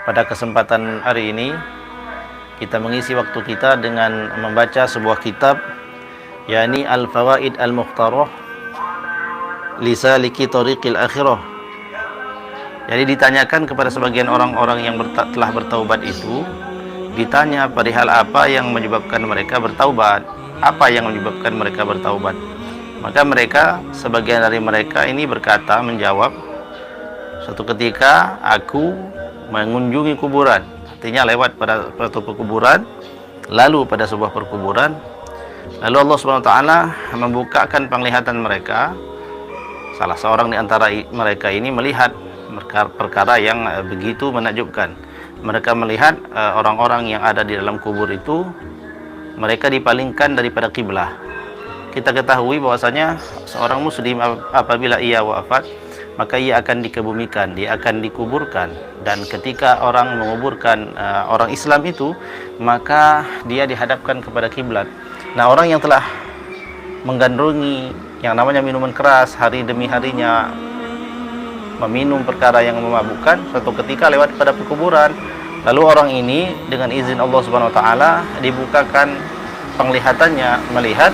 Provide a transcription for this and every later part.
Pada kesempatan hari ini kita mengisi waktu kita dengan membaca sebuah kitab, yakni Al-Fawaid Al-Mukhtarah li Saliki Thariqil Akhirah. Jadi ditanyakan kepada sebagian orang-orang yang telah bertaubat itu, ditanya perihal apa yang menyebabkan mereka bertaubat, apa yang menyebabkan mereka bertaubat. Maka mereka, sebagian dari mereka ini berkata, menjawab, suatu ketika aku mengunjungi kuburan, artinya lewat pada suatu kuburan, lalu pada sebuah perkuburan, lalu Allah SWT membukakan penglihatan mereka. Salah seorang di antara mereka ini melihat perkara yang begitu menakjubkan. Mereka melihat orang-orang yang ada di dalam kubur itu, mereka dipalingkan daripada kiblah. Kita ketahui bahwasanya seorang muslim apabila ia wafat, maka ia akan dikebumikan, dia akan dikuburkan. Dan ketika orang menguburkan orang Islam itu, maka dia dihadapkan kepada kiblat. Nah, orang yang telah menggandrungi yang namanya minuman keras hari demi harinya, meminum perkara yang memabukkan, suatu ketika lewat pada perkuburan, lalu orang ini dengan izin Allah Subhanahu wa taala dibukakan penglihatannya, melihat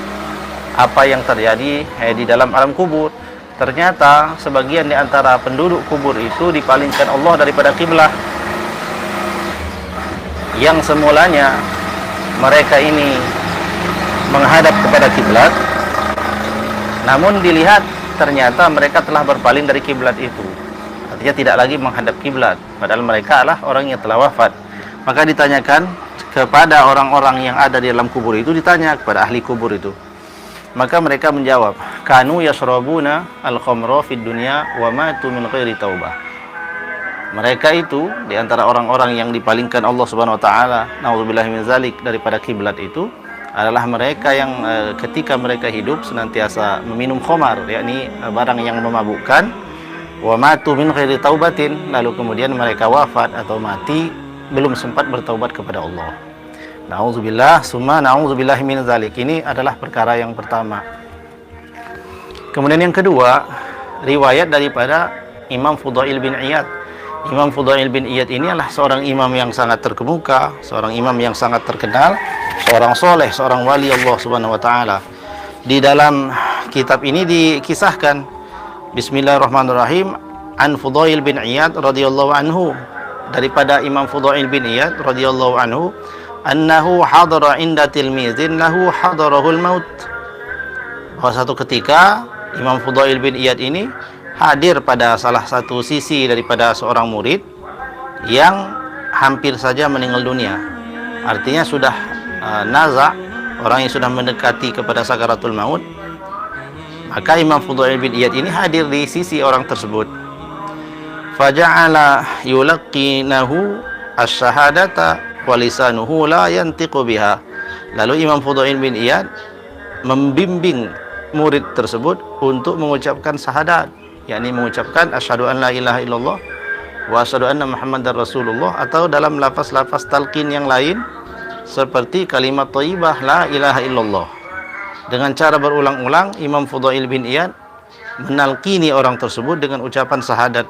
apa yang terjadi di dalam alam kubur. Ternyata sebagian di antara penduduk kubur itu dipalingkan Allah daripada kiblah. Yang semulanya mereka ini menghadap kepada kiblat, namun dilihat ternyata mereka telah berpaling dari kiblat itu. Artinya tidak lagi menghadap kiblat, padahal mereka adalah orang yang telah wafat. Maka ditanyakan kepada orang-orang yang ada di dalam kubur itu, ditanya kepada ahli kubur itu. Maka mereka menjawab, kanu yashrabuna al-khamra fid dunya wa matu min ghairi taubah. Mereka itu di antara orang-orang yang dipalingkan Allah Subhanahu wa taala, naudzubillahi min zalik, daripada kiblat itu adalah mereka yang ketika mereka hidup senantiasa meminum khamar, yakni barang yang memabukkan, wa matu min ghairi taubatin, lalu kemudian mereka wafat atau mati belum sempat bertaubat kepada Allah. Na'udzubillah, summa na'udzubillahi min zalik. Ini adalah perkara yang pertama. Kemudian yang kedua, riwayat daripada Imam Fudail bin Iyad. Imam Fudail bin Iyad ini adalah seorang imam yang sangat terkemuka, seorang imam yang sangat terkenal, seorang soleh, seorang wali Allah Subhanahu wa taala. Di dalam kitab ini dikisahkan, bismillahirrahmanirrahim, an Fudail bin Iyad radhiyallahu anhu, daripada Imam Fudail bin Iyad radhiyallahu anhu, annahu hadara inda tilmizin lahu hadarahul maut. Bahwa satu ketika Imam Fudail bin Iyad ini hadir pada salah satu sisi daripada seorang murid yang hampir saja meninggal dunia. Artinya sudah naza, orang yang sudah mendekati kepada sakaratul maut. Maka Imam Fudail bin Iyad ini hadir di sisi orang tersebut. Faja'ala yulaqqinahu asy-syahadata walisanuhu la yantiqu biha. Lalu Imam Fudail bin Iyad membimbing murid tersebut untuk mengucapkan syahadat, yakni mengucapkan asyhadu an la ilaha illallah wa asyhadu anna muhammadar rasulullah, atau dalam lafaz-lafaz talqin yang lain seperti kalimat thayyibah la ilaha illallah. Dengan cara berulang-ulang Imam Fudail bin Iyad menalkini orang tersebut dengan ucapan syahadat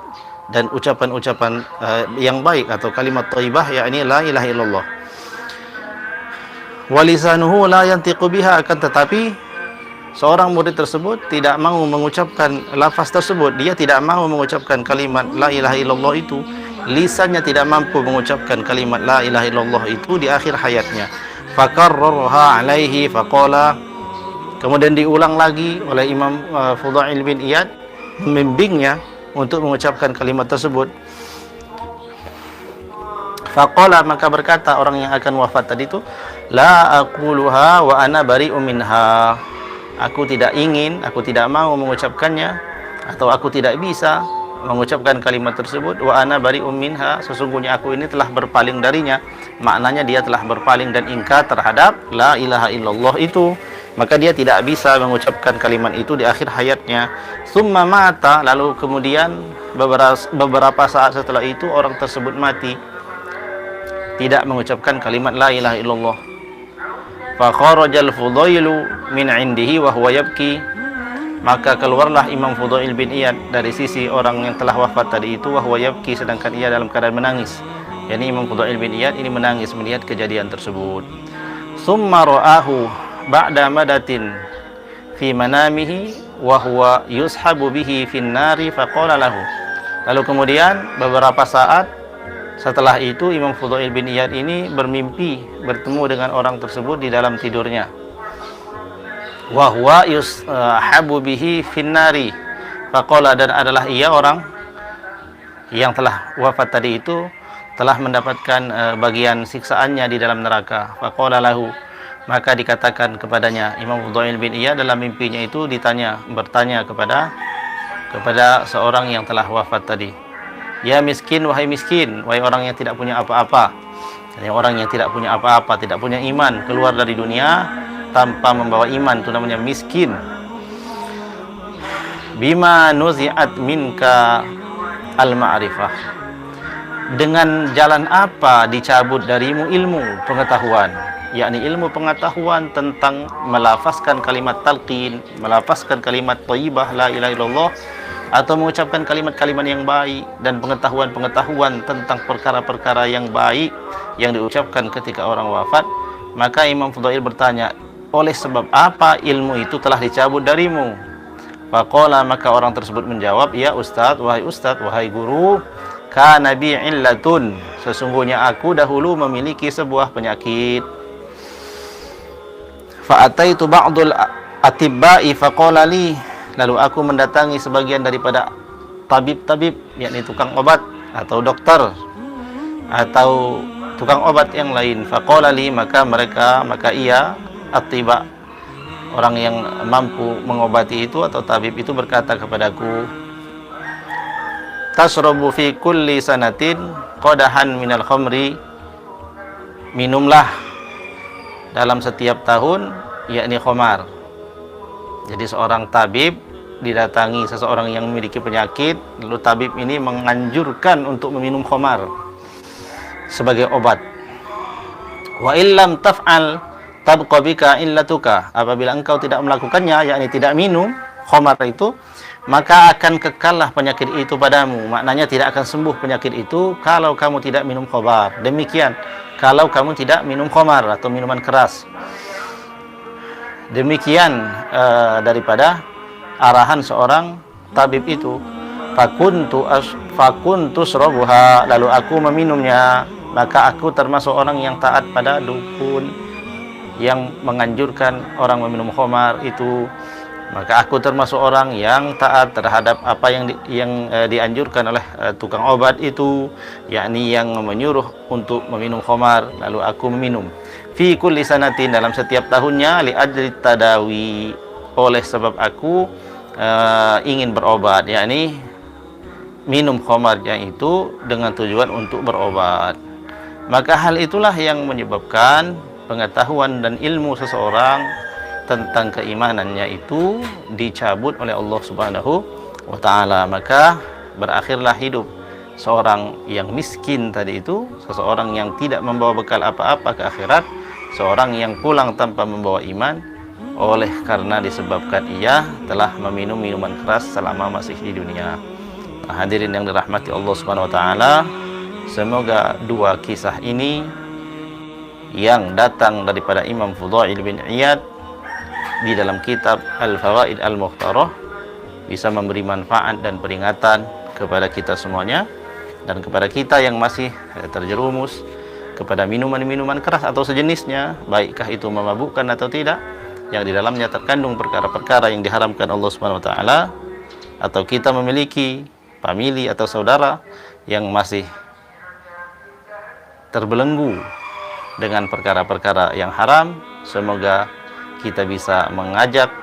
dan ucapan-ucapan yang baik atau kalimat thayyibah, yakni la ilaha illallah. Walisanuhu la yantiqu biha, akan tetapi seorang murid tersebut tidak mau mengucapkan lafaz tersebut. Dia tidak mau mengucapkan kalimat la ilaha illallah itu. Lisannya tidak mampu mengucapkan kalimat la ilaha illallah itu di akhir hayatnya. Fakarrarha alaihi faqala, kemudian diulang lagi oleh Imam Fudail bin Iyad, membimbingnya untuk mengucapkan kalimat tersebut. Faqala, maka berkata orang yang akan wafat tadi itu, la aquluha wa ana bari'un minha. Aku tidak ingin, aku tidak mau mengucapkannya, atau aku tidak bisa mengucapkan kalimat tersebut. Wa ana bari'un minha, sesungguhnya aku ini telah berpaling darinya. Maknanya dia telah berpaling dan ingkar terhadap la ilaha illallah itu. Maka dia tidak bisa mengucapkan kalimat itu di akhir hayatnya. Summa mata, lalu kemudian beberapa saat setelah itu orang tersebut mati, tidak mengucapkan kalimat la ilaha illallah. Fa kharajal Fudailu min indihi wa huwa yabki, maka keluarlah Imam Fudail bin Iyad dari sisi orang yang telah wafat tadi itu, wa huwa yabki, sedangkan ia dalam keadaan menangis. yakni Imam Fudail bin Iyad ini menangis melihat kejadian tersebut. Summa ra'ahu ba'da madatin fi manamihi wa huwa yushabu bihi fin nari faqala lahu. Lalu kemudian beberapa saat setelah itu Imam Fudail bin Iyad ini bermimpi bertemu dengan orang tersebut di dalam tidurnya. Wa huwa yushabu bihi fin nari faqala, dan adalah ia orang yang telah wafat tadi itu telah mendapatkan bagian siksaannya di dalam neraka. Faqala lahu, maka dikatakan kepadanya, Imam Fudail bin Iyad dalam mimpinya itu bertanya kepada seorang yang telah wafat tadi, ya miskin, wahai miskin, wahai orang yang tidak punya apa-apa. Yang orang yang tidak punya apa-apa, tidak punya iman, keluar dari dunia tanpa membawa iman, itu namanya miskin. Bima nuzi'at minka al-ma'rifah, dengan jalan apa dicabut darimu ilmu pengetahuan, yakni ilmu pengetahuan tentang melafazkan kalimat talqin, melafazkan kalimat thayyibah la ilaha illallah, atau mengucapkan kalimat-kalimat yang baik, dan pengetahuan-pengetahuan tentang perkara-perkara yang baik yang diucapkan ketika orang wafat. Maka Imam Fudail bertanya, oleh sebab apa ilmu itu telah dicabut darimu? Faqala, maka orang tersebut menjawab, ya Ustadz, wahai guru, kana bi illatun, sesungguhnya aku dahulu memiliki sebuah penyakit. Fa ataitu ba'dul atibba'i faqala li, lalu aku mendatangi sebagian daripada tabib-tabib, yakni tukang obat atau dokter atau tukang obat yang lain. Faqala li, maka ia atibba, orang yang mampu mengobati itu atau tabib itu berkata kepadaku, tasrabu fi kulli sanatin qadahan minal khamri, minumlah dalam setiap tahun yakni khamar. Jadi seorang tabib didatangi seseorang yang memiliki penyakit, lalu tabib ini menganjurkan untuk meminum khamar sebagai obat. Wa illam taf'al tabqa bika illatuka, apabila engkau tidak melakukannya, yakni tidak minum khamar itu, maka akan kekallah penyakit itu padamu. Maknanya tidak akan sembuh penyakit itu kalau kamu tidak minum khamar. Demikian kalau kamu tidak minum khamar atau minuman keras. Demikian daripada arahan seorang tabib itu. Fakuntu srabuha, lalu aku meminumnya, maka aku termasuk orang yang taat pada dukun yang menganjurkan orang meminum khamar itu. Maka aku termasuk orang yang taat terhadap apa yang dianjurkan oleh tukang obat itu, yakni yang menyuruh untuk meminum khamar, lalu aku meminum. Fi kulli sanatin, dalam setiap tahunnya, li ajli tadawi, oleh sebab aku ingin berobat, yakni minum khamarnya itu dengan tujuan untuk berobat. Maka hal itulah yang menyebabkan pengetahuan dan ilmu seseorang tentang keimanannya itu dicabut oleh Allah Subhanahu wa ta'ala. Maka berakhirlah hidup seorang yang miskin tadi itu, seseorang yang tidak membawa bekal apa-apa ke akhirat, seorang yang pulang tanpa membawa iman, oleh karena disebabkan ia telah meminum minuman keras selama masih di dunia. Nah, hadirin yang dirahmati Allah Subhanahu wa ta'ala, semoga dua kisah ini yang datang daripada Imam Fudail bin Iyad di dalam kitab Al-Fawaid Al-Mukhtarah bisa memberi manfaat dan peringatan kepada kita semuanya, dan kepada kita yang masih terjerumus kepada minuman-minuman keras atau sejenisnya, baikkah itu memabukkan atau tidak, yang di dalamnya terkandung perkara-perkara yang diharamkan Allah Subhanahu wa ta'ala, atau kita memiliki famili atau saudara yang masih terbelenggu dengan perkara-perkara yang haram. Semoga kita bisa mengajak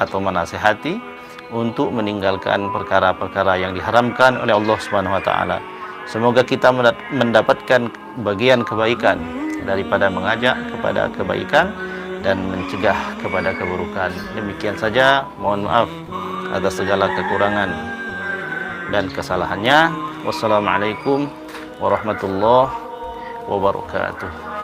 atau menasihati untuk meninggalkan perkara-perkara yang diharamkan oleh Allah Subhanahu wa ta'ala. Semoga kita mendapatkan bagian kebaikan daripada mengajak kepada kebaikan dan mencegah kepada keburukan. Demikian saja, mohon maaf atas segala kekurangan dan kesalahannya. Wassalamualaikum warahmatullahi wabarakatuh.